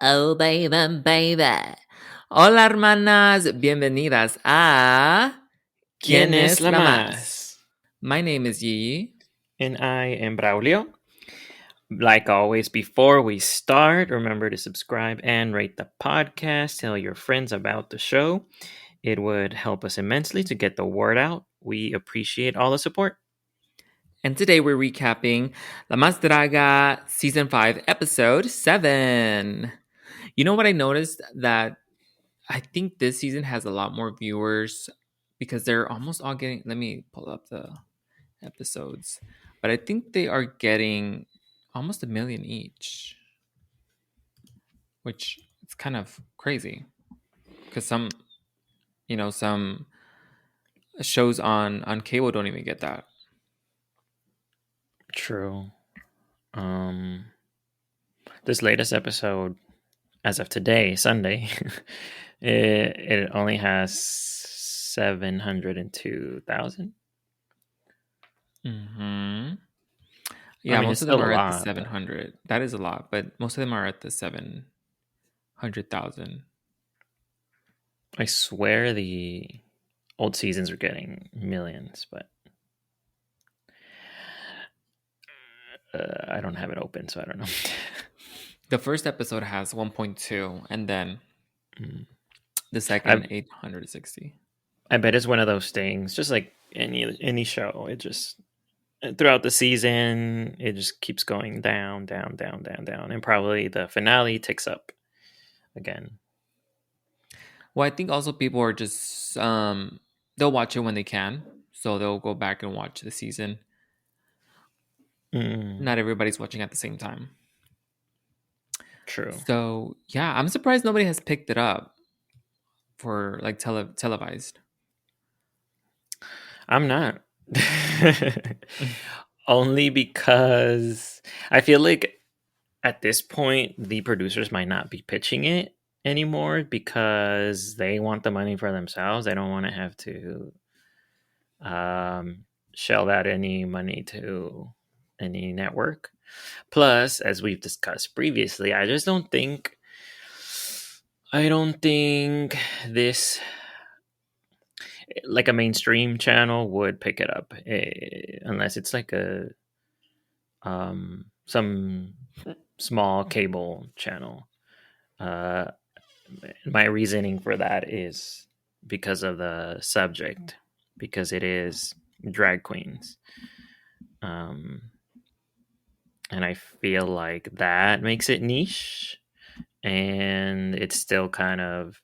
Oh, baby, baby. Hola, hermanas. Bienvenidas a ¿Quién es la más? My name is Yi. And I am Braulio. Like always, before we start, remember to subscribe and rate the podcast. Tell your friends about the show. It would help us immensely to get the word out. We appreciate all the support. And today we're recapping La Más Draga Season 5, Episode 7. You know what I noticed? That I think this season has a lot more viewers because they're almost all getting... Let me pull up the episodes. But I think they are getting almost 1 million each, which it's kind of crazy because some shows on cable don't even get that. True. This latest episode, as of today, Sunday, it only has 702,000. Yeah, most of them are at the lot, 700. That is a lot, but most of them are at the 700,000. I swear the old seasons are getting millions, but I don't have it open, so I don't know. The first episode has 1.2, and then the second 860. I bet it's one of those things, just like any show. It just throughout the season, it just keeps going down, and probably the finale ticks up again. Well, I think also people are just they'll watch it when they can, so they'll go back and watch the season. Not everybody's watching at the same time. True. So yeah, I'm surprised nobody has picked it up for like televised. I'm not. Only because I feel like at this point the producers might not be pitching it anymore because they want the money for themselves. They don't want to have to shell out any money to any network. Plus, as we've discussed previously, I don't think this, like a mainstream channel, would pick it up unless it's like a some small cable channel. My reasoning for that is because of the subject, because it is drag queens. And I feel like that makes it niche, and it's still kind of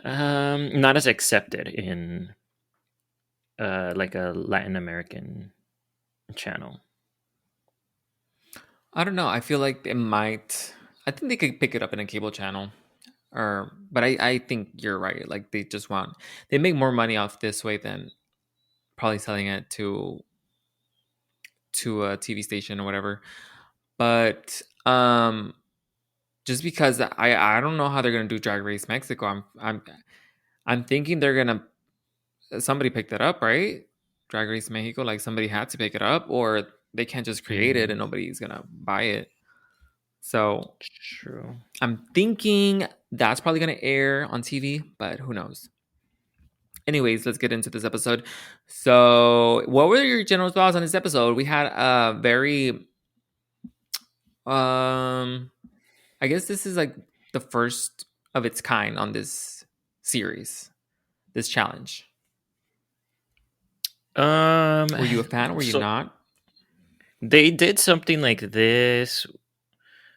not as accepted in like a Latin American channel. I don't know. I feel like it might. I think they could pick it up in a cable channel, but I think you're right. Like they make more money off this way than probably selling it to a TV station or whatever. But just because I don't know how they're gonna do Drag Race Mexico. I'm thinking they're gonna somebody picked it up, right? Drag Race Mexico, like somebody had to pick it up, or they can't just create it and nobody's gonna buy it. So True. I'm thinking that's probably gonna air on TV, but who knows? Anyways, let's get into this episode. So, what were your general thoughts on this episode? We had a very I guess this is like the first of its kind on this series, this challenge. Were you a fan? Were you not? They did something like this,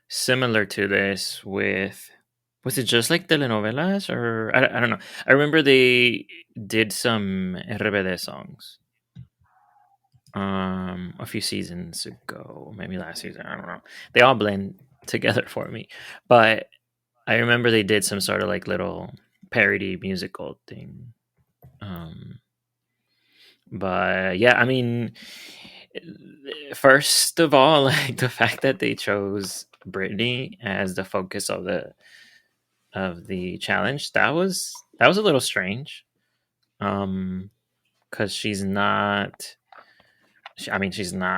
similar to this, with, was it just like telenovelas, or I don't know. I remember they did some RBD songs a few seasons ago, maybe last season, I don't know. They all blend together for me, but I remember they did some sort of like little parody musical thing. But yeah, I mean, first of all, like the fact that they chose Britney as the focus of the challenge, that was a little strange. Because she's not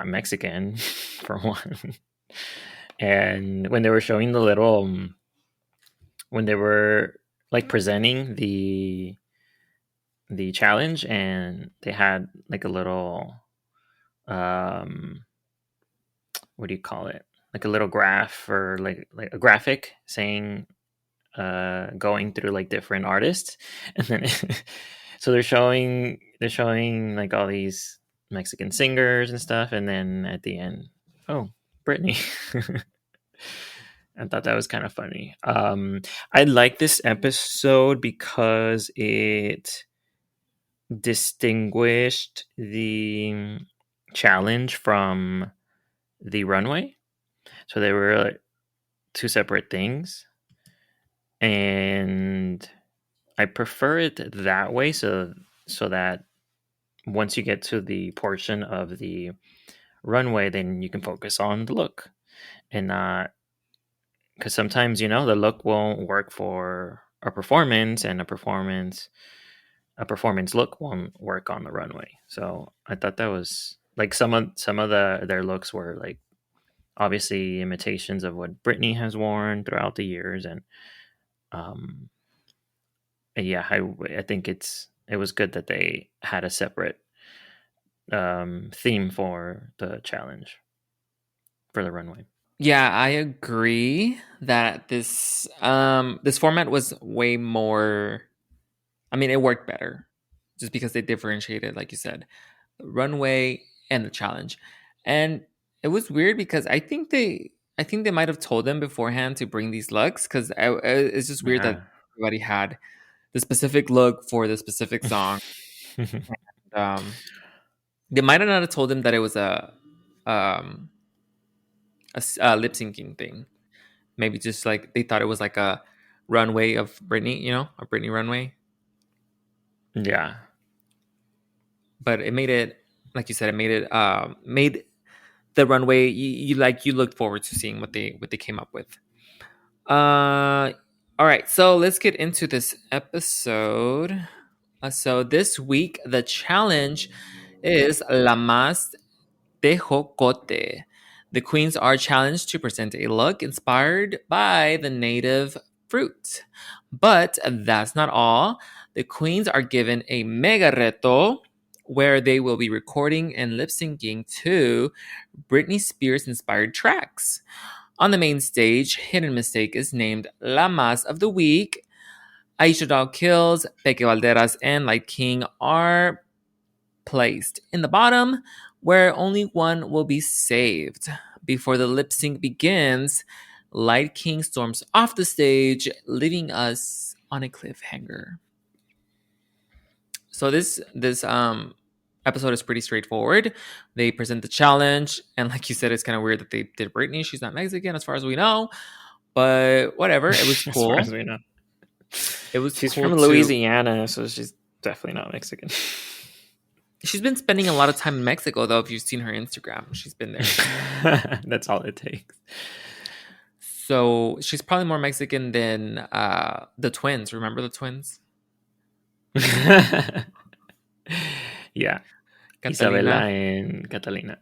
Mexican, for one. And when they were showing the little, when they were like presenting the challenge, and they had like a little, um, what do you call it? Like a little graph, or like a graphic saying, going through like different artists, and then so they're showing like all these Mexican singers and stuff, and then at the end, oh, Britney. I thought that was kind of funny. I like this episode because it distinguished the challenge from the runway. So they were like two separate things, and I prefer it that way. So that once you get to the portion of the runway, then you can focus on the look, and not, because sometimes the look won't work for a performance, and a performance look won't work on the runway. So I thought that was like some of their looks were like obviously imitations of what Britney has worn throughout the years, and um, yeah, I think it was good that they had a separate theme for the challenge for the runway. Yeah, I agree that this format was way more. I mean, it worked better just because they differentiated, like you said, the runway and the challenge. And it was weird because I think they might have told them beforehand to bring these looks, because it's just weird that Yeah. everybody had the specific look for the specific song. Um, they might have not have told them that it was um, a lip syncing thing. Maybe just like they thought it was like a runway of Britney, a Britney runway. Yeah. But it made it, like you said, it made the runway, you looked forward to seeing what they came up with. All right, so let's get into this episode. So this week the challenge is La Más Tejocote. The queens are challenged to present a look inspired by the native fruit. But that's not all. The queens are given a mega reto where they will be recording and lip syncing to Britney Spears inspired tracks. On the main stage, Hidden Mistake is named La Más of the Week. Aisha Dog Kills, Peque Valderas, and Light King are placed in the bottom, where only one will be saved. Before the lip sync begins, Light King storms off the stage, leaving us on a cliffhanger. So this episode is pretty straightforward. They present the challenge, and like you said, it's kind of weird that they did Britney. She's not Mexican, as far as we know, but whatever. It was As far as cool. we know, It was she's cool from to. Louisiana, so she's definitely not Mexican. She's been spending a lot of time in Mexico, though. If you've seen her Instagram, she's been there. That's all it takes. So she's probably more Mexican than the twins. Remember the twins? Yeah, Isabella Catalina. and Catalina.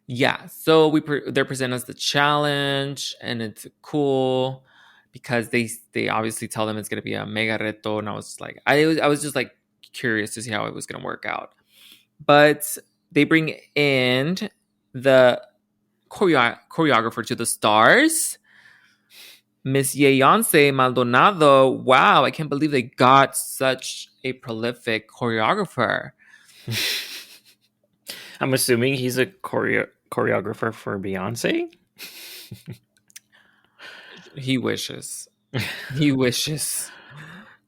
Yeah. So they're presented as the challenge, and it's cool because they obviously tell them it's gonna be a mega reto, and I was just like curious to see how it was gonna work out. But they bring in the choreographer to the stars, Miss Yeyonce Maldonado. Wow, I can't believe they got such a prolific choreographer. I'm assuming he's a choreographer for Beyonce. He wishes. He wishes.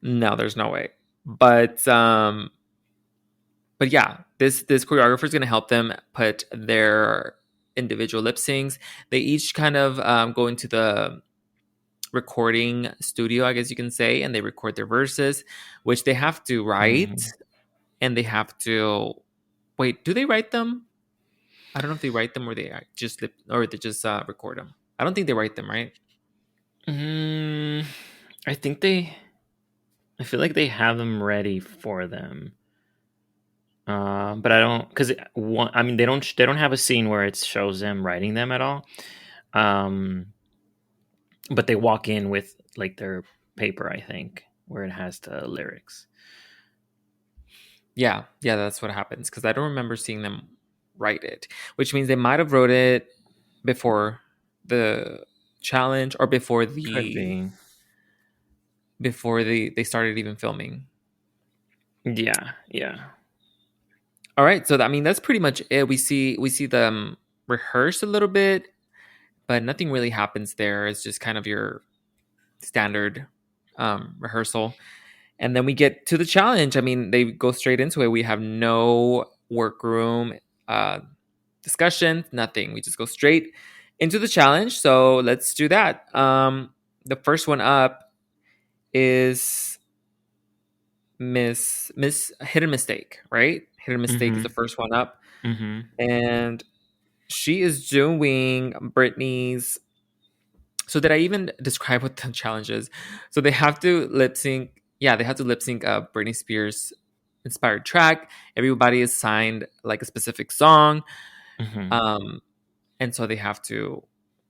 No, there's no way. But yeah, this choreographer is going to help them put their individual lip syncs. They each kind of go into the recording studio, I guess you can say, and they record their verses, which they have to write, Mm. and they have to wait. Do they write them? I don't know if they write them or they just record them. I don't think they write them, right? Mm, I think I feel like they have them ready for them. But I don't, because I mean they don't have a scene where it shows them writing them at all. Um, but they walk in with like their paper, I think, where it has the lyrics. Yeah, that's what happens because I don't remember seeing them write it, which means they might have wrote it before the challenge or Could be. before they started even filming. Yeah, yeah. All right, so I mean that's pretty much it. We see them rehearse a little bit, but nothing really happens there. It's just kind of your standard rehearsal. And then we get to the challenge. I mean, they go straight into it. We have no workroom discussion, nothing. We just go straight into the challenge. So let's do that. The first one up is Miss Hidden Mistake, right? Hidden Mistake is Mm-hmm. the first one up, Mm-hmm. and she is doing Britney's. So did I even describe what the challenge is? So they have to lip sync. Yeah, they have to lip sync a Britney Spears inspired track. Everybody is signed like a specific song, Mm-hmm. um, and so they have to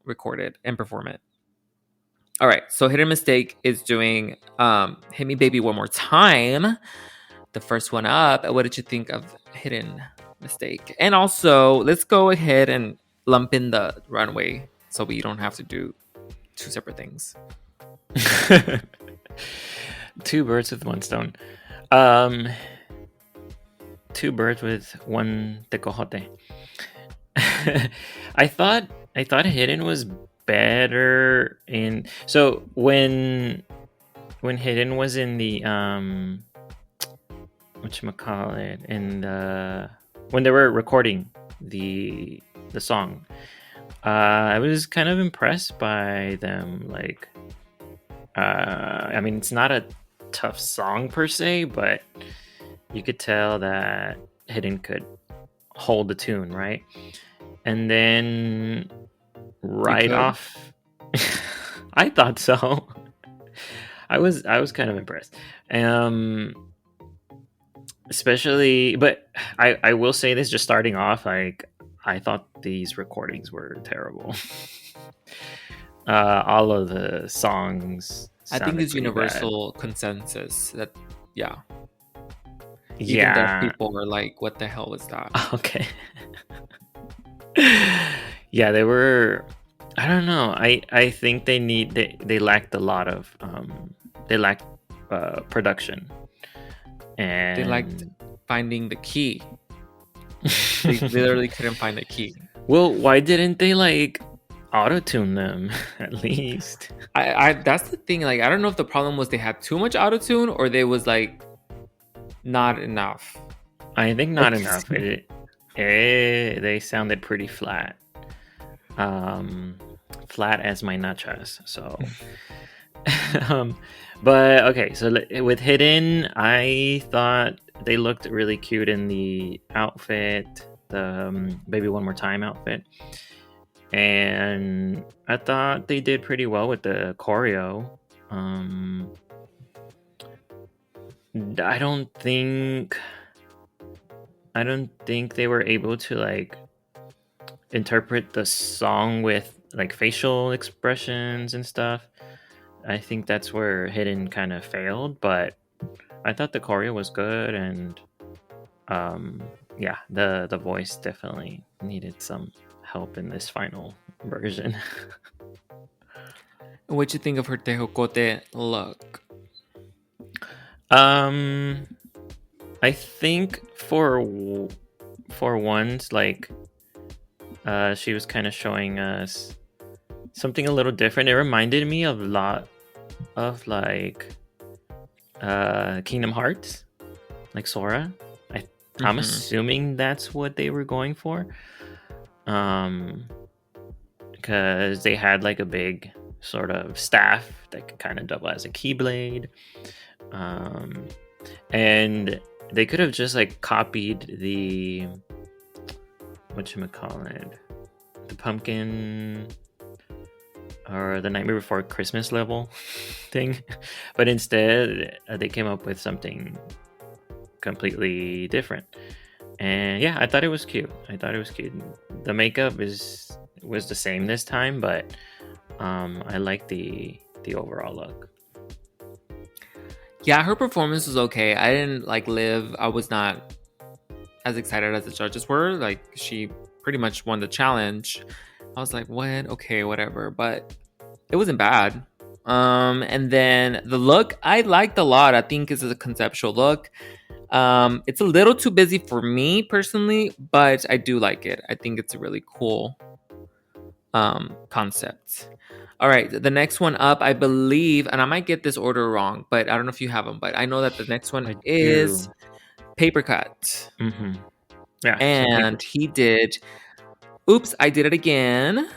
record it and perform it. All right. So Hidden Mistake is doing "Hit Me Baby One More Time." The first one up. What did you think of Hidden Mistake? And also, let's go ahead and lump in the runway so we don't have to do two separate things. Two birds with one stone. Um, two birds with one tejocote. I thought Hidden was better in, so when Hidden was in the whatchamacallit, in the, when they were recording the song, I was kind of impressed by them. Like, I mean, it's not a tough song per se, but you could tell that Hidden could hold the tune, right? And then You right could. off, I thought so. I was kind of impressed. Especially, but I will say this, just starting off, like, I thought these recordings were terrible. All of the songs I think sounded it's pretty bad. universal consensus that, yeah, even deaf Yeah. people are like, what the hell was that? Okay. Yeah, they were. I don't know. I think they lacked a lot of they lacked production, They liked and finding the key. They literally couldn't find the key. well, why didn't they like auto tune them at least? I that's the thing. Like, I don't know if the problem was they had too much autotune or they was like not enough. I think not Like, enough. They sounded pretty flat. Um, Flat as my nachos. So, um, but okay. So with Hidden, I thought they looked really cute in the outfit, the Baby One More Time outfit, and I thought they did pretty well with the choreo. I don't think they were able to like interpret the song with like facial expressions and stuff. I think that's where Hidden kind of failed, but I thought the choreo was good, and yeah, the voice definitely needed some help in this final version. what'd you think of her tejocote look? um I think for once, like, she was kind of showing us something a little different. It reminded me of a lot of like Kingdom Hearts, like Sora. I'm Mm-hmm. assuming that's what they were going for. Because they had like a big sort of staff that could kind of double as a keyblade. Um, and they could have just like copied the, whatchamacallit, the pumpkin or the Nightmare Before Christmas level thing, but instead they came up with something completely different. And yeah, I thought it was cute. The makeup was the same this time, but I like the overall look. Yeah, her performance was okay. I didn't like Liv. I was not as excited as the judges were. Like, she pretty much won the challenge. I was like, what? Okay, whatever. But it wasn't bad. And then the look, I liked a lot. I think it's a conceptual look. It's a little too busy for me personally, but I do like it. I think it's a really cool concept. All right, the next one up, I believe, and I might get this order wrong, but I don't know if you have them. But I know that the next one I is do. Paper Cut, Yeah. So paper. and he did. Oops, I did it again.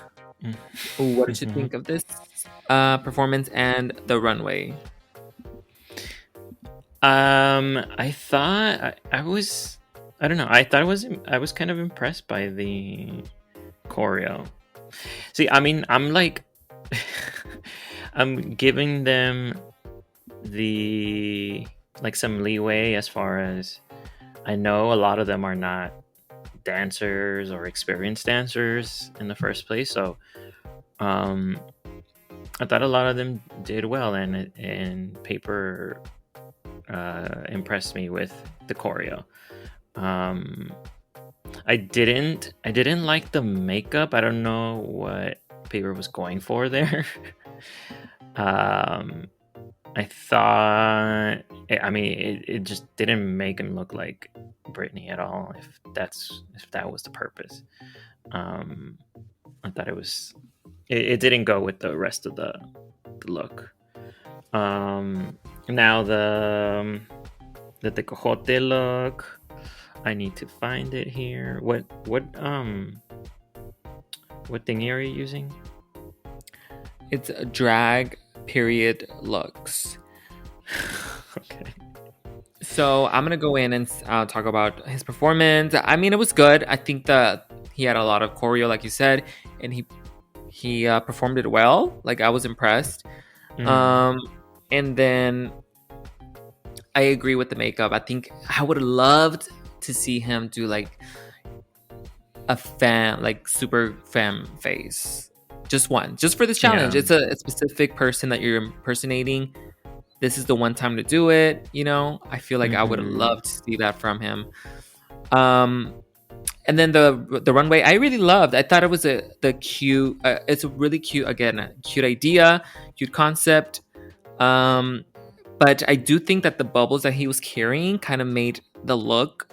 What did you think of this performance and the runway? I thought I was. I don't know. I was kind of impressed by the choreo. See, I mean, I'm like, I'm giving them the like some leeway as far as I know a lot of them are not dancers or experienced dancers in the first place, so I thought a lot of them did well, and Paper impressed me with the choreo. I didn't like the makeup. I don't know what Paper was going for there. I thought, I mean, it just didn't make him look like Britney at all. If that was the purpose, I thought it didn't go with the rest of the look. Now the Tejocote look. I need to find it here. What thingy are you using? It's a drag period looks. Okay. So I'm gonna go in and talk about his performance. I mean, it was good. I think that he had a lot of choreo, like you said, and he performed it well. Like, I was impressed. And then I agree with the makeup. I think I would have loved to see him do like a super femme face. Just one, just for this challenge. Yeah. It's a specific person that you're impersonating. This is the one time to do it. I feel like I would have loved to see that from him. And then the runway, I really loved. I thought it was the cute. It's a really cute, again, a cute idea, cute concept. But I do think that the bubbles that he was carrying kind of made the look.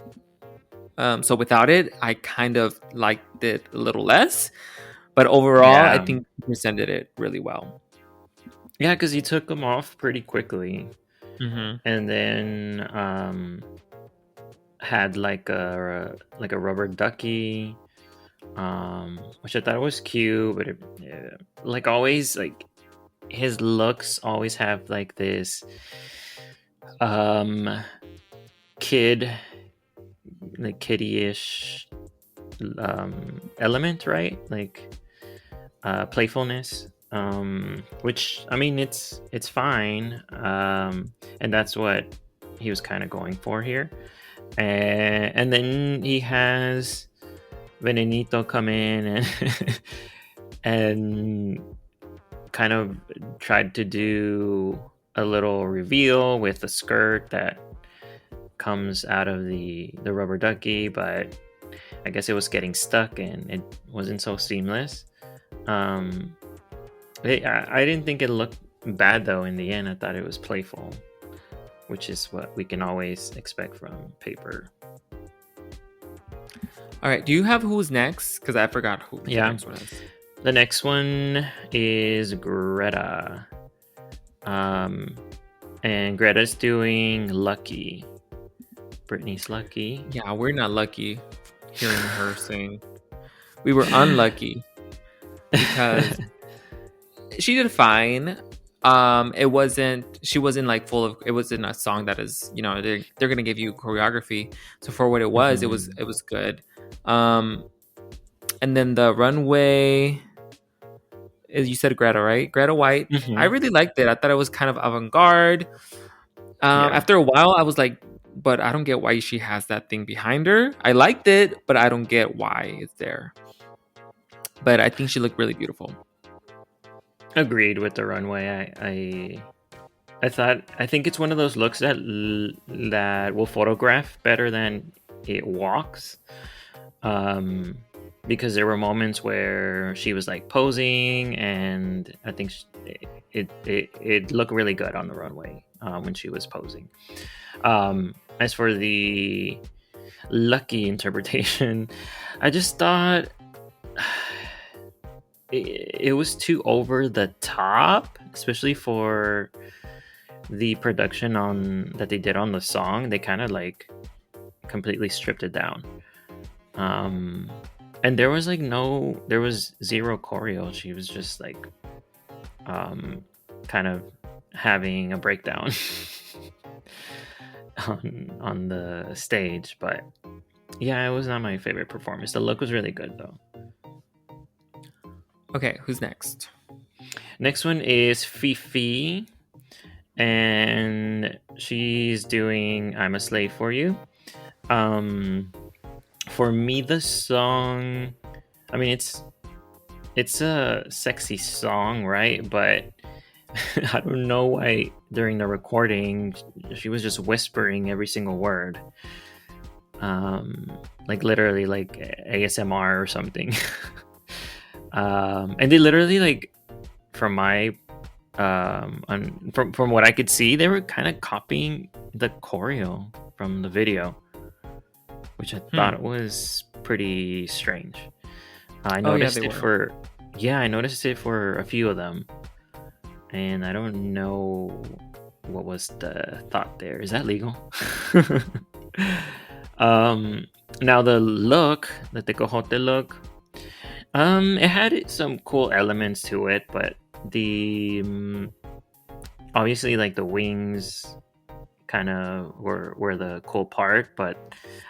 So without it, I kind of liked it a little less. But overall, I think he presented it really well. Yeah, because he took them off pretty quickly, and then had like a rubber ducky, which I thought was cute. But like always, like his looks always have like this kiddie-ish element, right? Like playfulness, which I mean it's fine, and that's what he was kind of going for here. And then he has Venenito come in and and kind of tried to do a little reveal with a skirt that comes out of the rubber ducky, but I guess it was getting stuck and it wasn't so seamless. I didn't think it looked bad though in the end. I thought it was playful, which is what we can always expect from Paper. All right, do you have who's next? Because I forgot who the next one is. The next one is Greta. And Greta's doing Lucky. Britney's Lucky. Yeah, we're not lucky hearing her sing. We were unlucky because she did fine. She wasn't like full of, it wasn't a song that is, they're gonna give you choreography. So for what it was, it was good. And then the runway, you said Greta, right? Greta White. I really liked it. I thought it was kind of avant-garde. After a while, I was like, but I don't get why she has that thing behind her. I liked it, but I don't get why it's there. But I think she looked really beautiful. Agreed with the runway. I think it's one of those looks that will photograph better than it walks. Because there were moments where she was like posing, and I think it looked really good on the runway when she was posing. As for the lucky interpretation, I just thought it was too over the top, especially for the production that they did on the song. They kind of like completely stripped it down. And there was zero choreo. She was just like kind of having a breakdown on the stage. But yeah, it was not my favorite performance. The look was really good though. Okay, who's next? Next one is Fifi, and she's doing I'm a Slave for You. For me, the song, I mean, it's a sexy song, right? But I don't know why during the recording she was just whispering every single word, like literally like ASMR or something. And they literally, like, from my from what I could see, they were kind of copying the choreo from the video, which I thought was pretty strange. I noticed I noticed it for a few of them, and I don't know what was the thought there. Is that legal? Now the look, the Tejocote look, it had some cool elements to it, but the obviously, like, the wings kind of were the cool part, but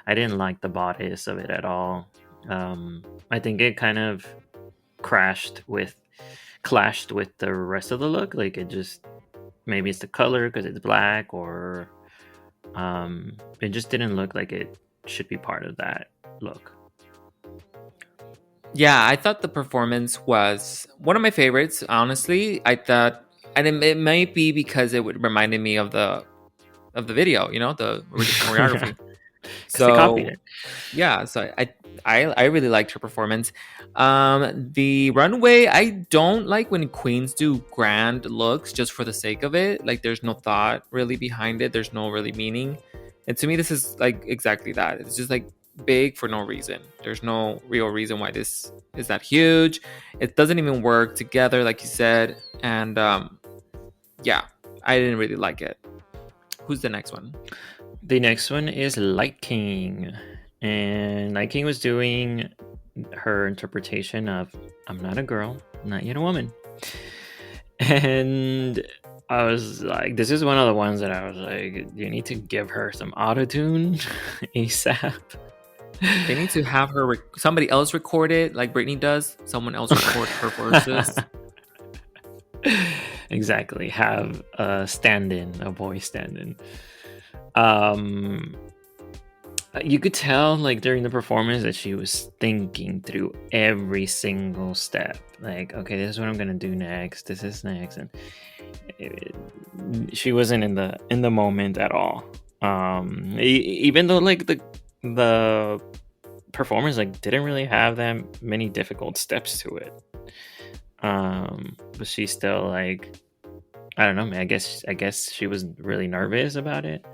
I didn't like the bodice of it at all. I think it kind of clashed with the rest of the look. Like, it just, maybe it's the color because it's black, or it just didn't look like it should be part of that look. Yeah, I thought the performance was one of my favorites, honestly. I thought, and it might be because it reminded me of the video, the original choreography. So they copied it. Yeah, so I really liked her performance. The runway, I don't like when queens do grand looks just for the sake of it. Like, there's no thought really behind it. There's no really meaning. And to me, this is like exactly that. It's just like big for no reason. There's no real reason why this is that huge. It doesn't even work together, like you said. And yeah, I didn't really like it. Who's the next one? The next one is Light King. And Light King was doing her interpretation of I'm Not a Girl, Not Yet a Woman. And I was like, this is one of the ones that I was like, you need to give her some autotune ASAP. They need to have her somebody else record it like Britney does. Someone else record her verses. Exactly. Have a stand-in, a voice stand-in. You could tell, like, during the performance that she was thinking through every single step. Like, okay, this is what I'm gonna do next. This is next, and she wasn't in the moment at all. Even though, like, the performance, like, didn't really have that many difficult steps to it. But she still, like, I don't know. I guess she was really nervous about it.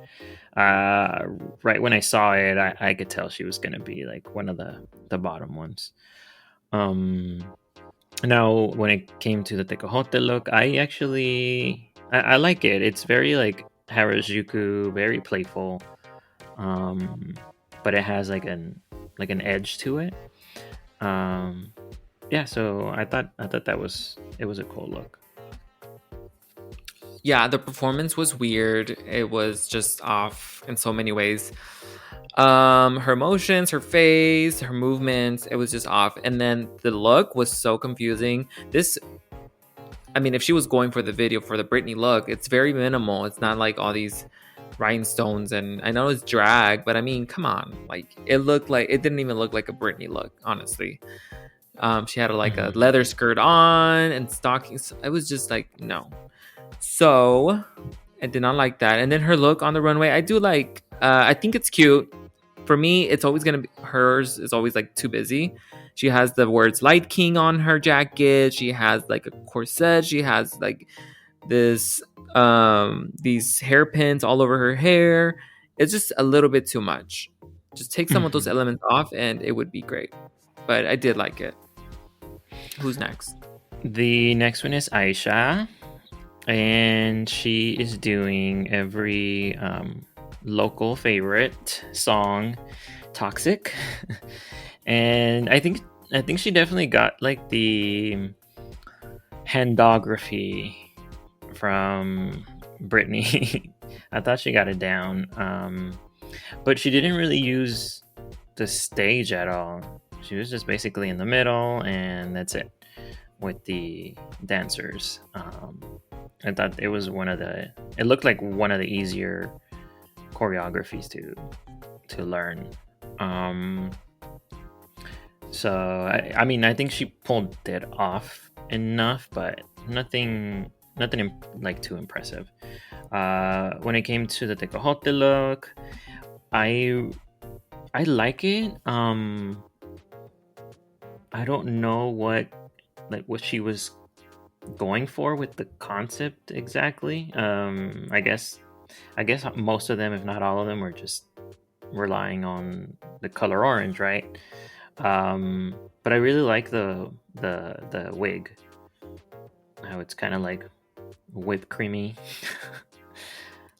Right when I saw it, I could tell she was gonna be like one of the bottom ones. Now when it came to the Tejocote look, I like it. It's very like Harajuku, very playful. But it has like an edge to it. Yeah, so I thought it was a cool look. Yeah, the performance was weird. It was just off in so many ways. Her emotions, her face, her movements, it was just off. And then the look was so confusing. I mean, if she was going for the video for the Britney look, it's very minimal. It's not like all these rhinestones, and I know it's drag, but I mean, come on, like it didn't even look like a Britney look, honestly. She had like a Mhm. leather skirt on and stockings. I was just like, no. So I did not like that. And then her look on the runway, I do like. I think it's cute. For me, it's always gonna be hers. Is always like too busy. She has the words "Light King" on her jacket. She has like a corset. She has like this these hairpins all over her hair. It's just a little bit too much. Just take some of those Mhm. elements off, and it would be great. But I did like it. Who's next? The next one is Aisha, and she is doing every local favorite song, "Toxic," and I think she definitely got like the handography from Britney. I thought she got it down, but she didn't really use the stage at all. She was just basically in the middle, and that's it with the dancers. I thought it was one of the. It looked like one of the easier choreographies to learn. Um, I mean, I think she pulled it off enough, but nothing like too impressive. When it came to the Tejocote look, I I like it. I don't know what she was going for with the concept exactly. I guess most of them, if not all of them, were just relying on the color orange, right? But I really like the wig. How it's kind of like whipped creamy.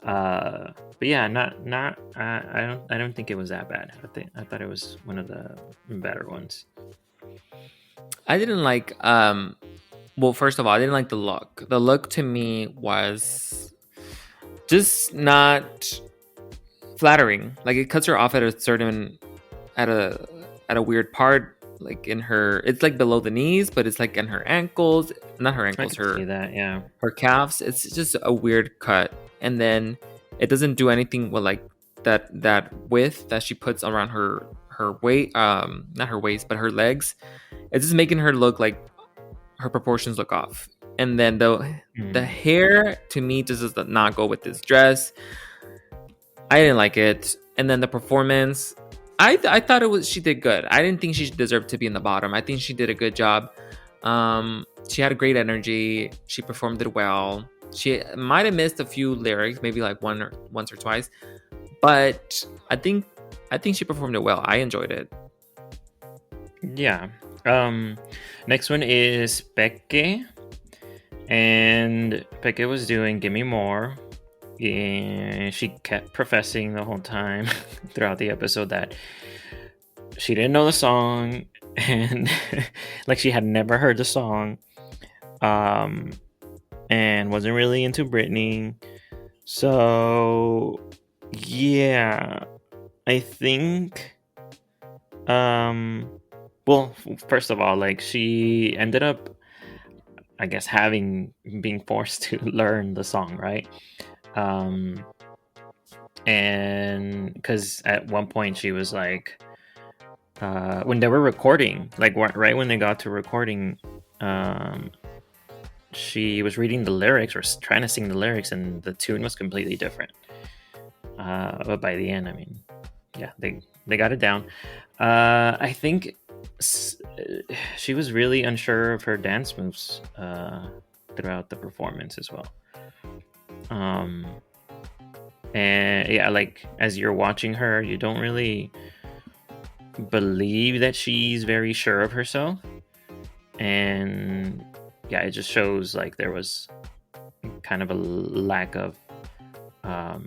But yeah, not I don't think it was that bad. I thought it was one of the better ones. I didn't like well, first of all, I didn't like the look. The look to me was just not flattering. Like it cuts her off at a certain at a weird part, like in her it's like below the knees, but it's like in her ankles, not her I ankles, could see that, yeah. her calves. It's just a weird cut. And then it doesn't do anything with like that width that she puts around her weight, not her waist, but her legs. It's just making her look like her proportions look off. And then the Mm. hair to me just does not go with this dress. I didn't like it. And then the performance, I thought it was she did good. I didn't think she deserved to be in the bottom. I think she did a good job. She had a great energy. She performed it well. She might have missed a few lyrics, maybe like once or twice, but I think she performed it well. I enjoyed it. Yeah. Next one is Peke, and Peke was doing "Give Me More." And she kept professing the whole time throughout the episode that she didn't know the song and like she had never heard the song, um, and wasn't really into Britney. So yeah, I think well, first of all, like she ended up, I guess, being forced to learn the song, right? Um, and because at one point she was like, when they were recording, like right when they got to recording, um, she was reading the lyrics or trying to sing the lyrics, and the tune was completely different. But by the end, I mean, yeah, they got it down. I think she was really unsure of her dance moves throughout the performance as well. Um, and yeah, like as you're watching her, you don't really believe that she's very sure of herself, and yeah, it just shows like there was kind of a lack of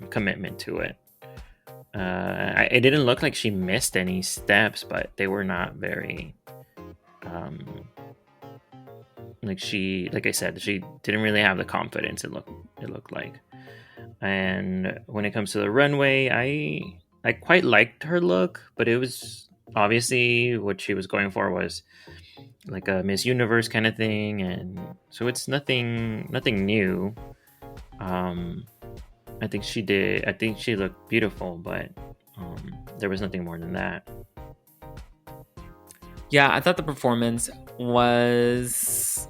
commitment to it. It didn't look like she missed any steps, but they were not very like I said, she didn't really have the confidence it looked like. And when it comes to the runway, I quite liked her look, but it was obviously what she was going for was like a Miss Universe kind of thing, and so it's nothing new. Um, I think she did. I think she looked beautiful, but there was nothing more than that. Yeah, I thought the performance was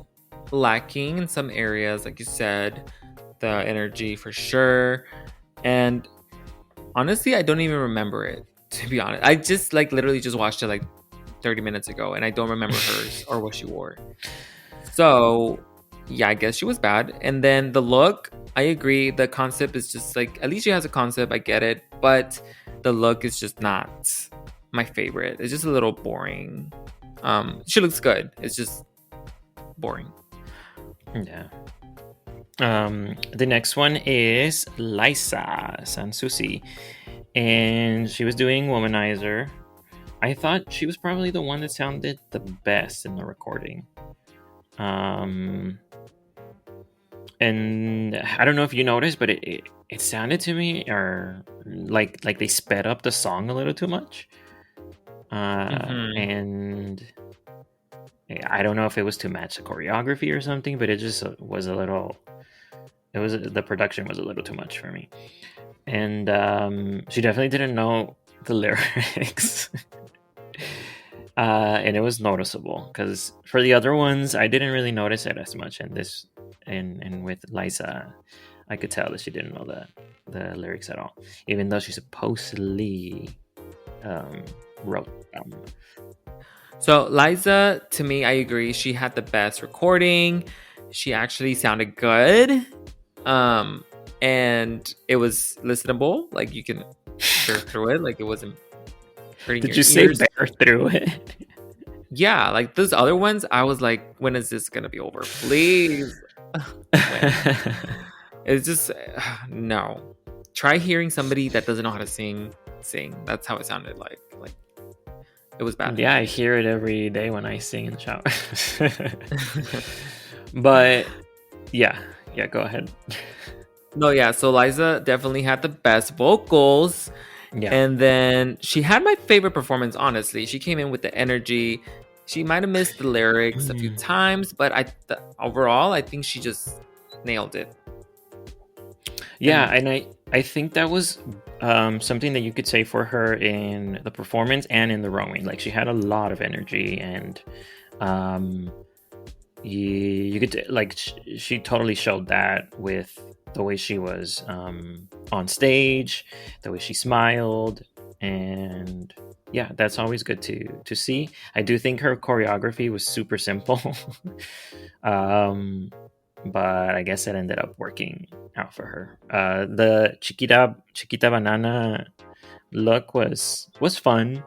lacking in some areas, like you said, the energy for sure. And honestly, I don't even remember it, to be honest. I just like literally just watched it like 30 minutes ago and I don't remember hers or what she wore. So, yeah, I guess she was bad. And then the look, I agree. The concept is just like, at least she has a concept. I get it. But the look is just not my favorite. It's just a little boring. She looks good. It's just boring. Yeah. The next one is Liza Sansusi, and she was doing Womanizer. I thought she was probably the one that sounded the best in the recording. And I don't know if you noticed, but it sounded to me or like they sped up the song a little too much. And I don't know if it was to match the choreography or something, but it just was a little. The production was a little too much for me, and she definitely didn't know the lyrics. And it was noticeable because for the other ones I didn't really notice it as much, and this and with Liza I could tell that she didn't know the lyrics at all, even though she supposedly wrote them. So Liza, to me, I agree. She had the best recording. She actually sounded good. And it was listenable. Like you can bear through it. Like it wasn't hurting Did your you say ears. bear through it? Yeah, like those other ones, I was like, when is this gonna be over? Please. It's just no. Try hearing somebody that doesn't know how to sing. That's how it sounded like. Like it was bad. Yeah, I hear it every day when I sing in the shower. But yeah, go ahead. No, yeah. So Liza definitely had the best vocals. Yeah. And then she had my favorite performance, honestly. She came in with the energy. She might have missed the lyrics a few times, but overall, I think she just nailed it. Yeah, and I think that was something that you could say for her in the performance and in the rowing. Like she had a lot of energy, and you could like she totally showed that with the way she was on stage, the way she smiled, and yeah, that's always good to see. I do think her choreography was super simple. But I guess it ended up working out for her. The Chiquita Banana look was fun.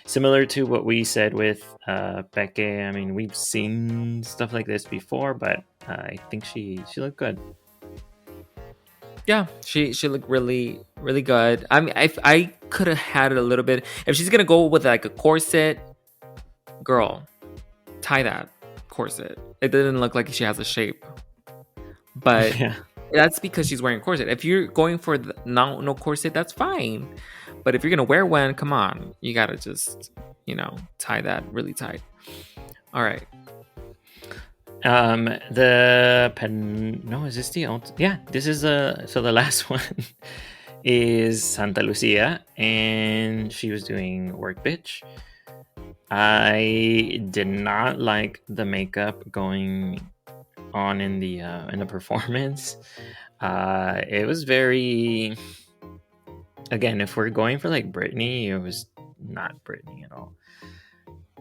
Similar to what we said with Peque. I mean, we've seen stuff like this before, but I think she looked good. Yeah, she looked really really good. I mean, I could have had it a little bit. If she's gonna go with like a corset, girl, tie that corset. It didn't look like she has a shape, but Yeah. that's because she's wearing a corset. If you're going for no corset, that's fine. But if you're gonna wear one, come on, you gotta just tie that really tight. All right. Is this the yeah, this is so the last one is Santa Lucia, and she was doing Work Bitch. I did not like the makeup going on in the performance. It was very, again, if we're going for like Britney, it was not Britney at all.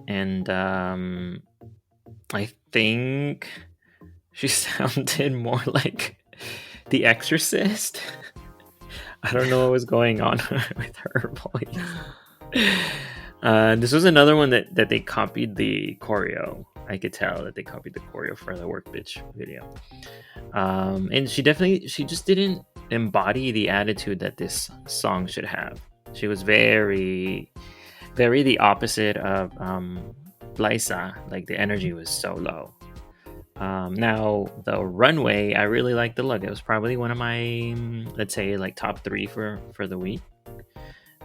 And I think she sounded more like The Exorcist. I don't know what was going on with her voice. This was another one that they copied the choreo. I could tell that they copied the choreo for the Work Bitch video. And she just didn't embody the attitude that this song should have. She was very, very the opposite of Liza. Like the energy was so low. Now the runway, I really liked the look. It was probably one of my, let's say, like top 3 for the week.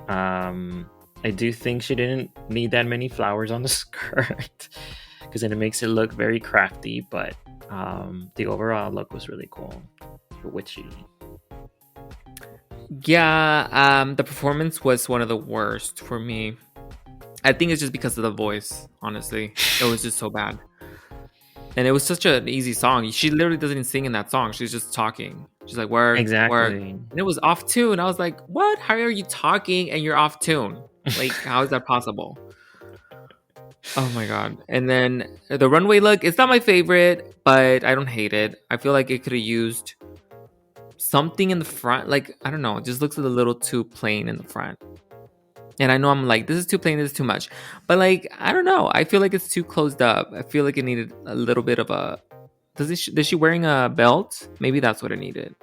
I do think she didn't need that many flowers on the skirt because then it makes it look very crafty, but the overall look was really cool, witchy. Yeah, the performance was one of the worst for me. I think it's just because of the voice, honestly. It was just so bad. And it was such an easy song. She literally doesn't even sing in that song. She's just talking. She's like, work, work. Exactly. And it was off tune. I was like, what? How are you talking and you're off tune? Like, how is that possible? Oh my God. And then the runway look, it's not my favorite, but I don't hate it. I feel like it could have used something in the front. Like, I don't know. It just looks a little too plain in the front. And I know I'm like, this is too plain, this is too much. But like, I don't know. I feel like it's too closed up. I feel like it needed a little bit of a. Is she wearing a belt? Maybe that's what it needed.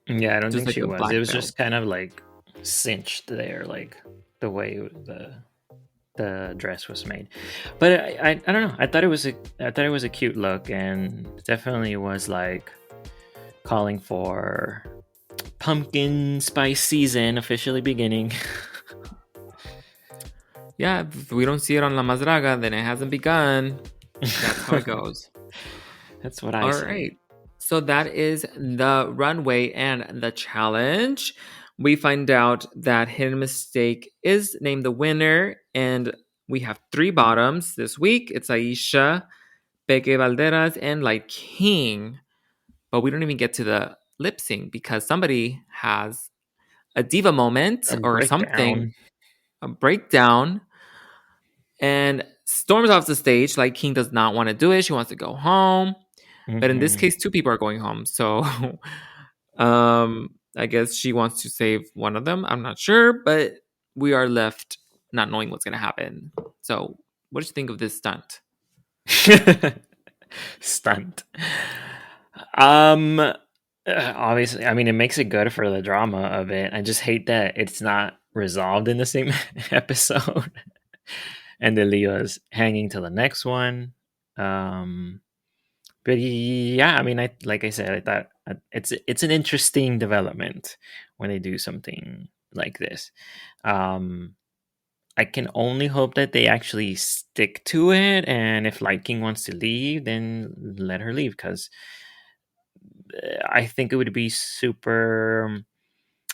Yeah, I don't Just think like she a was. It black was belt. just kind of like cinched there, like the way the dress was made. But I don't know. I thought it was a cute look, and definitely was like calling for pumpkin spice season officially beginning. Yeah, if we don't see it on La Más Draga, then it hasn't begun. That's how it goes. That's what I All say. right. So that is the runway and the challenge. We find out that Hidden Mistake is named the winner, and we have three bottoms this week. It's Aisha, Peque Valderas, and Light King. But we don't even get to the lip sync because somebody has a diva moment A or something, breakdown. a breakdown, and storms off the stage. Light King does not want to do it. She wants to go home. But in this Hmm. case, two people are going home. So I guess she wants to save one of them. I'm not sure, but we are left not knowing what's going to happen. So what did you think of this stunt? Stunt. Um, Obviously, I mean, it makes it good for the drama of it. I just hate that it's not resolved in the same episode, and the Leo's hanging to the next one. Um, but yeah, I mean, I like I said, I thought it's an interesting development when they do something like this. Um, I can only hope that they actually stick to it, and if Light King wants to leave, then let her leave because I think it would be super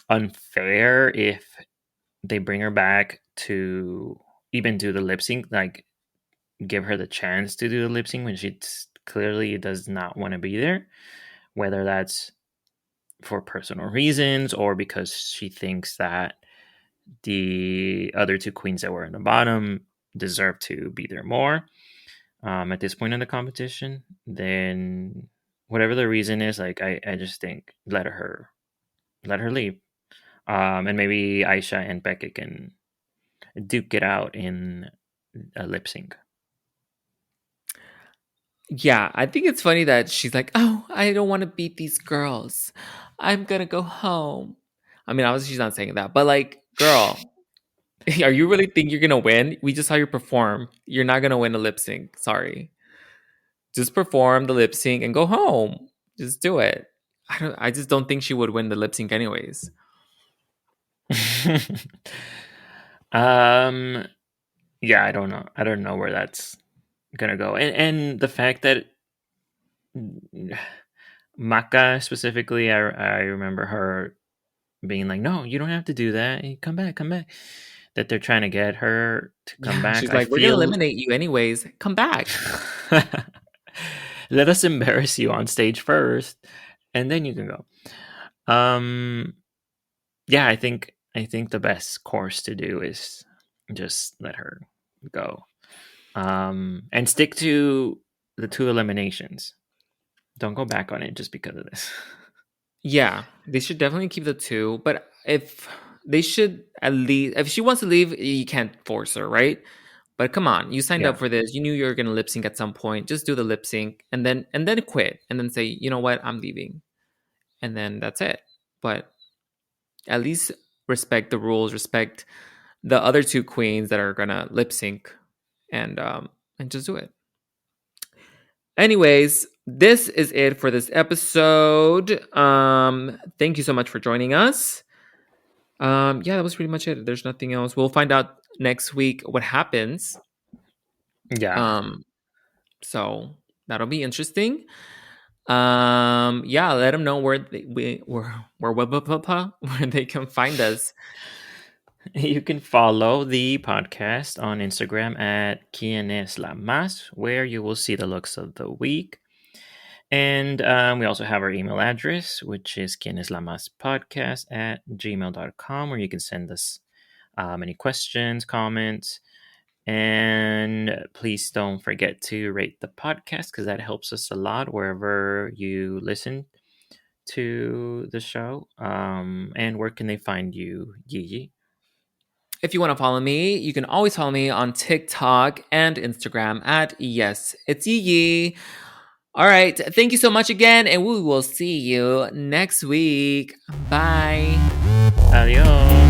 unfair if they bring her back to even do the lip sync, like give her the chance to do the lip sync when she clearly does not want to be there, whether that's for personal reasons or because she thinks that the other two queens that were in the bottom deserve to be there more at this point in the competition. Then whatever the reason is, like I just think let her leave. And maybe Aisha and Becca can duke it out in a lip sync. Yeah, I think it's funny that she's like, "Oh, I don't want to beat these girls. I'm gonna go home." I mean, obviously she's not saying that, but like, girl, are you really think you're gonna win? We just saw you perform. You're not gonna win a lip sync. Sorry. Just perform the lip sync and go home. Just do it. I just don't think she would win the lip sync anyways. um, yeah, I don't know. I don't know where that's gonna go, and the fact that Maka specifically, I remember her being like, "No, you don't have to do that. Come back, come back." That they're trying to get her to come Yeah, back. she's I like, "We're gonna feel eliminate you anyways. Come back." let us embarrass you on stage first, and then you can go. Um, yeah, I think the best course to do is just let her go, and stick to the two eliminations. Don't go back on it just because of this. Yeah, they should definitely keep the two. But if they should at least, if she wants to leave, you can't force her, right? But come on, you signed up Yeah. for this. You knew you were gonna lip sync at some point. Just do the lip sync and then quit and then say, you know what, I'm leaving, and then that's it. But at least respect the rules, respect the other two queens that are gonna lip sync, and just do it. Anyways, this is it for this episode. Thank you so much for joining us. Yeah, that was pretty much it. There's nothing else. We'll find out next week what happens. Yeah. Um, so that'll be interesting. Yeah, let them know where where they can find us. You can follow the podcast on Instagram at Quien es la Más, where you will see the looks of the week. And we also have our email address, which is quieneslamaspodcast at gmail.com, where you can send us any questions, comments. And please don't forget to rate the podcast because that helps us a lot wherever you listen to the show. And where can they find you, Gigi? If you want to follow me, you can always follow me on TikTok and Instagram at Yes It's Yee. All right. Thank you so much again, and we will see you next week. Bye. Adios.